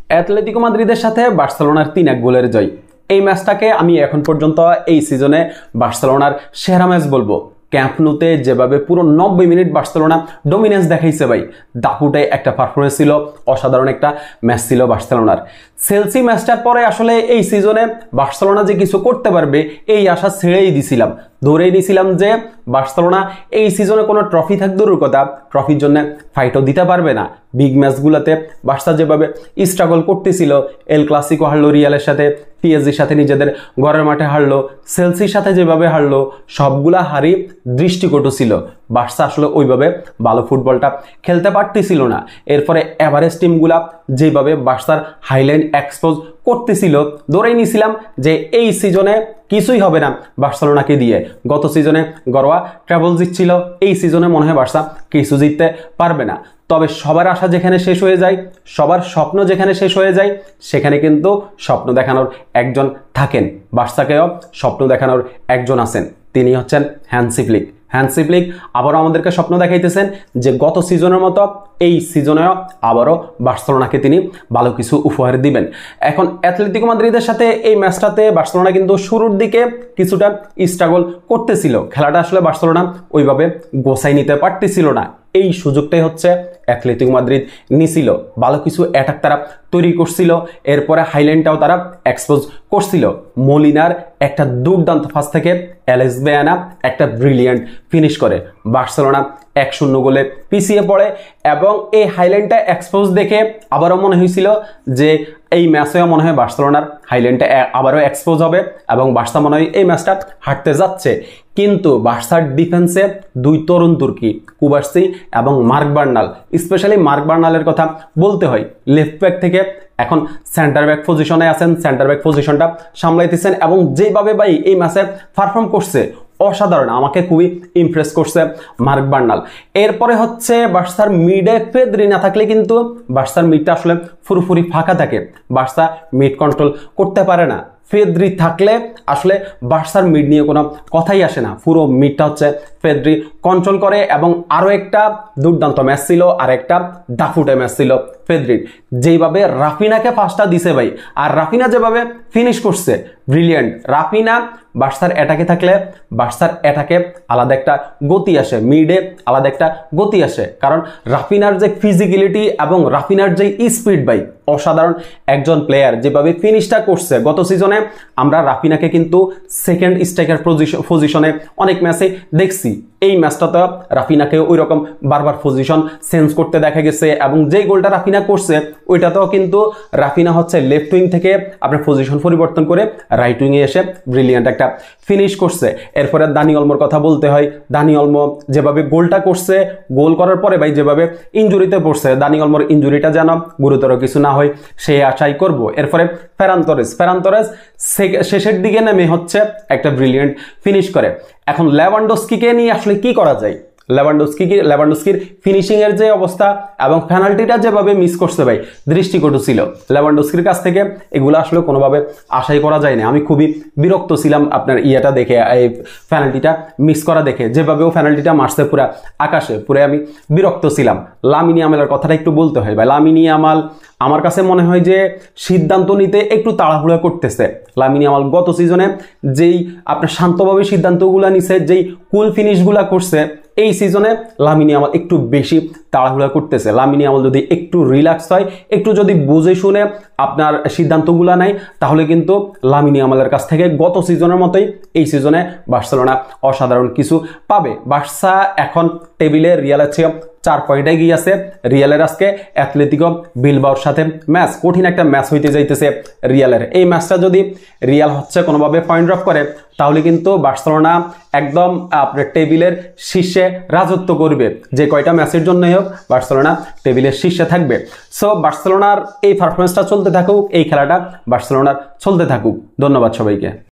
Atletico মাদ্রিদের সাথে বার্সেলোনার 3-1 গোলের জয়। এই ম্যাচটাকে আমি এখন পর্যন্ত এই সিজনে বার্সেলোনার সেরা ম্যাচ বলবো। ক্যাম্প নুতে যেভাবে পুরো 90 মিনিট বার্সেলোনা ডমিনেন্স দেখাইছে ভাই, দাপুটে একটা পারফরমেন্স ছিল, অসাধারণ একটা ম্যাচ ছিল বার্সেলোনার। চেলসি ম্যাচটার পরে আসলে এই সিজনে বার্সেলোনা যে কিছু করতে পারবে এই আশা ছেড়েই দিছিলাম, ধরেই নিছিলাম যে বার্সেলোনা এই সিজনে কোনো ট্রফি থাক দূরের কথা, ট্রফির জন্য ফাইটও দিতে পারবে না। বিগ ম্যাচগুলোতে বার্সা যেভাবে স্ট্রাগল করতেছিল, এল ক্লাসিকো হারলো রিয়ালের সাথে, পিএসজির সাথে নিজেদের ঘরের মাঠে হারলো, চেলসির সাথে যেভাবে হারলো, সবগুলা হারি দৃষ্টিকটু ছিল। বার্সা আসলে ওইভাবে ভালো ফুটবলটা খেলতে পারতেছিল না। এরপরে এভারেজ টিমগুলা যেভাবে বার্সার হাইলাইন এক্সপোজ করতেছিল, ধরেই নিছিলাম যে এই সিজনে কিছুই হবে না বার্সেলোনাকে দিয়ে। গত সিজনে গড়োয়া ট্রাবল জিতছিল, এই সিজনে মনে হয় বার্সা কিছু জিততে পারবে না। তবে সবার আশা যেখানে শেষ হয়ে যায়, সবার স্বপ্ন যেখানে শেষ হয়ে যায়, সেখানে কিন্তু স্বপ্ন দেখানোর একজন থাকেন। বার্সাকেও স্বপ্ন দেখানোর একজন আছেন, তিনি হচ্ছেন হ্যান্সি ফ্লিক। হ্যান্সি ফ্লিক আবারও আমাদেরকে স্বপ্ন দেখাইতেছেন যে গত সিজনের মতো এই সিজনেও আবারও বার্সেলোনাকে তিনি ভালো কিছু উপহার দিবেন। এখন অ্যাটলেটিকো মাদ্রিদের সাথে এই ম্যাচটাতে বার্সেলোনা কিন্তু শুরুর দিকে কিছুটা স্ট্রাগল করতেছিল, খেলাটা আসলে বার্সেলোনা ওইভাবে গোছাই নিতে পারতেছিল না। এই সুযোগটাই হচ্ছে অ্যাটলেটিকো মাদ্রিদ নিছিল, ভালো কিছু অ্যাটাক তারা তৈরি করছিল, এরপরে হাইলাইনটাও তারা এক্সপোজ করছিল। মলিনার একটা দুর্দান্ত পাস থেকে অ্যালেক্স বেয়ানা একটা ব্রিলিয়ান্ট ফিনিশ করে বার্সেলোনা 1-0 গোলে পিছিয়ে পড়ে। এবং এই হাইলাইনটা এক্সপোজ দেখে আবারও মনে হয়েছিল যে এই ম্যাচেও মনে হয় বার্সেলোনার হাইলাইনটা আবারও এক্সপোজ হবে এবং বার্সা মনে হয় এই ম্যাচটা হারতে যাচ্ছে। কিন্তু বার্সার ডিফেন্সে দুই তরুণ তুর্কি, কুবার্সি এবং মার্ক বার্নাল, স্পেশালি মার্ক বার্নালের কথা বলতে হয়। লেফট ব্যাক থেকে এখন সেন্টার ব্যাক পজিশনে আছেন, সেন্টার ব্যাক পজিশনটা সামলাইতেছেন এবং যেভাবে ভাই এই ম্যাচে পারফর্ম করছে অসাধারণ, আমাকে খুবই ইমপ্রেস করছে মার্ক বার্নাল। এরপরে হচ্ছে বার্সার মিডে পেদ্রি না থাকলে কিন্তু বার্সার মিডটা আসলে পুরোপুরি ফাঁকা থাকে, বার্সা মিড কন্ট্রোল করতে পারে না। পেদ্রি থাকলে আসলে বার্সার মিড নিয়ে কোনো কথাই আসে না, পুরো মিডটা হচ্ছে পেদ্রি কন্ট্রোল করে। এবং আরও একটা দুর্দান্ত ম্যাচ ছিল, আর একটা দাফুটে ম্যাচ ছিল পেদ্রির, যেইভাবে রাফিনাকে পাসটা দিছে ভাই, আর রাফিনা যেভাবে ফিনিশ করছে ব্রিলিয়ান্ট। রাফিনা বার্সার অ্যাটাকে থাকলে বার্সার অ্যাটাকে আলাদা একটা গতি আসে, মিডে আলাদা একটা গতি আসে, কারণ রাফিনার যে ফিজিক্যালিটি এবং রাফিনার যে স্পিড ভাই, অসাধারণ একজন প্লেয়ার। যেভাবে ফিনিশটা করছে গত সিজনে আমরা রাফিনাকে কিন্তু সেকেন্ড স্ট্রাইকার পজিশনে অনেক ম্যাচে দেখছি, এই ম্যাচটাতে রাফিনাকে ওই রকম বারবার পজিশন চেঞ্জ করতে দেখা গেছে। এবং যেই গোলটা রাফিনা করছে ওইটাতেও কিন্তু রাফিনা হচ্ছে লেফট উইং থেকে আপনার পজিশন পরিবর্তন করে রাইট উইংয়ে এসে ব্রিলিয়ান্ট একটা ফিনিশ করছে। এরপরে দানি অলমোর কথা বলতে হয়, দানি অলমো যেভাবে গোলটা করছে, গোল করার পরে ভাই যেভাবে ইনজুরিতে পড়ছে, দানি অলমোর ইনজুরিটা যেন গুরুতর কিছু না হয় সেই আশাই করব। এরপরে ফেরান তোরেস শেষের দিকে নেমে হচ্ছে একটা ব্রিলিয়ান্ট ফিনিশ করে। এখন লেভানডস্কিকে নিয়ে আসলে কি করা যায়? লেভানডস্কির ফিনিশিং এর যে অবস্থা এবং পেনাল্টিটা যেভাবে মিস করছে ভাই, দৃষ্টিকটু ছিল। লেভানডস্কির কাছ থেকে এগুলো আসলে কোনোভাবে আশাই করা যায় না। আমি খুবই বিরক্ত ছিলাম আপনার ইয়েটা দেখে, এই পেনাল্টিটা মিস করা দেখে, যেভাবেও পেনাল্টিটা মারছে পুরা আকাশে, পুরো আমি বিরক্ত ছিলাম। লামিনী ইয়ামালের কথাটা একটু বলতে হয় ভাই, লামিনী ইয়ামাল আমার কাছে মনে হয় যে সিদ্ধান্ত নিতে একটু তাড়াহুড়া করতেছে। লামিনী ইয়ামাল গত সিজনে যেই আপনার শান্তভাবে সিদ্ধান্তগুলো নিছে, যেই কুল ফিনিশগুলা করছে, এই সিজনে লামিনী ইয়ামাল একটু বেশি তাড়াহুড়া করতেছে। লামিনী ইয়ামাল যদি একটু রিল্যাক্স হয়, একটু যদি বুঝে শুনে আপনার সিদ্ধান্তগুলো নেয়, তাহলে কিন্তু লামিনী ইয়ামালের কাছ থেকে গত সিজনের মতোই এই সিজনে বার্সেলোনা অসাধারণ কিছু পাবে। বার্সা এখন টেবিলে রিয়ালের চেয়ে 4 পয়েন্টে এগিয়ে আছে। রিয়ালের আজকে অ্যাথলেটিকো বিলবাওর সাথে ম্যাচ, কঠিন একটা ম্যাচ হইতে যাইতেছে রিয়ালের। এই ম্যাচটা যদি রিয়াল হচ্ছে কোনোভাবে পয়েন্ট ড্রপ করে, তাহলে কিন্তু বার্সেলোনা একদম আপনার টেবিলের শীর্ষে রাজত্ব করবে। যে কয়টা ম্যাচের জন্যই হোক বার্সেলোনা টেবিলের শীর্ষে থাকবে। সো বার্সেলোনার এই পারফরমেন্সটা চলতে থাকুক, এই খেলাটা বার্সেলোনার চলতে থাকুক। ধন্যবাদ সবাইকে।